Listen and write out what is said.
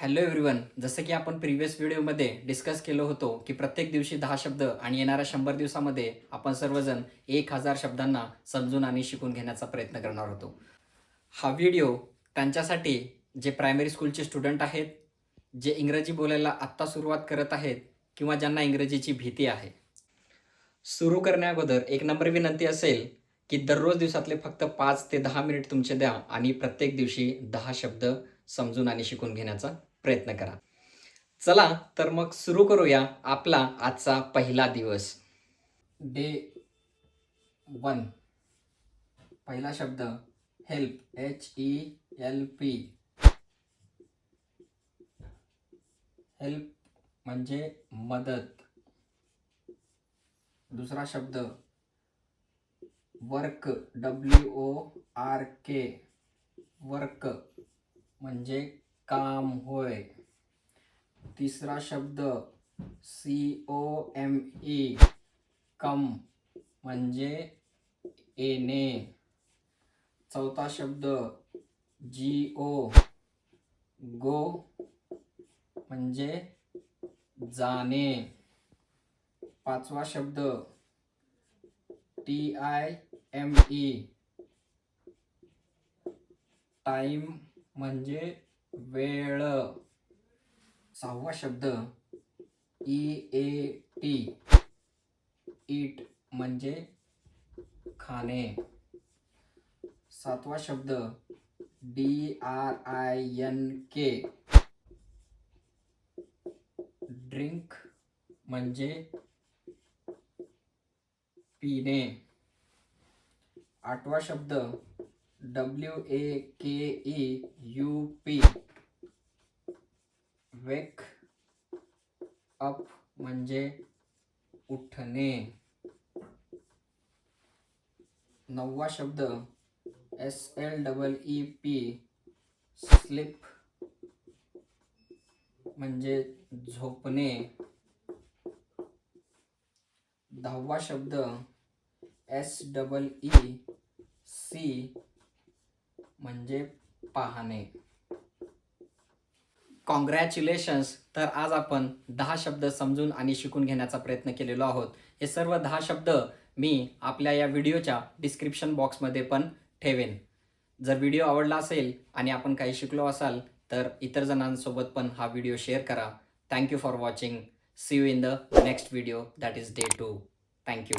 Hello everyone. जसं की आपण प्रिव्हियस व्हिडिओमध्ये डिस्कस केलं होतो की प्रत्येक दिवशी 10 शब्द आणि येणाऱ्या 100 दिवसामध्ये आपण सर्वजण 1000 शब्दांना समजून आणि शिकून घेण्याचा प्रयत्न करणार होतो. हा व्हिडिओ त्यांच्यासाठी जे प्रायमरी स्कूलचे स्टुडंट आहेत, जे इंग्रजी बोलायला आत्ता सुरुवात करत आहेत किंवा ज्यांना इंग्रजीची भीती आहे. सुरू करण्याअगोदर एक नंबर विनंती असेल की दररोज दिवसातले फक्त 5 ते 10 मिनिट तुमचे द्या आणि प्रत्येक दिवशी 10 शब्द समजून आणि शिकून घेण्याचा प्रयत्न करा. चला तर मग सुरू करूया आपला आजचा पहिला दिवस. डे 1. पहिला शब्द हेल्प, HELP. हेल्प म्हणजे मदत. दुसरा शब्द वर्क, WORK. वर्क म्हणजे काम होय. तिसरा शब्द COME, कम म्हणजे येणे. चौथा शब्द GO, गो म्हणजे जाणे. पाचवा शब्द TIME, टाइम म्हणजे वेळ. सहावा शब्द EAT, ईट म्हणजे खाणे. सातवा शब्द DRINK, ड्रिंक म्हणजे पिणे. आठवा शब्द WAKEUP, वेक अप म्हणजे उठणे. नववा शब्द SLEEP, स्लीप म्हणजे झोपणे. दहावा शब्द SEEC म्हणजे पाहणे. कॉंग्रॅच्युलेशन्स. तर आज आपण 10 शब्द समजून आणि शिकून घेण्याचा प्रयत्न केलेलो आहोत. हे सर्व 10 शब्द मी आपल्या या व्हिडिओच्या डिस्क्रिप्शन बॉक्समध्ये पण ठेवेन. जर व्हिडिओ आवडला असेल आणि आपण काही शिकलो असाल तर इतर जणांसोबत पण हा व्हिडिओ शेअर करा. Thank you for watching. See you in the next video, that is day 2. Thank you.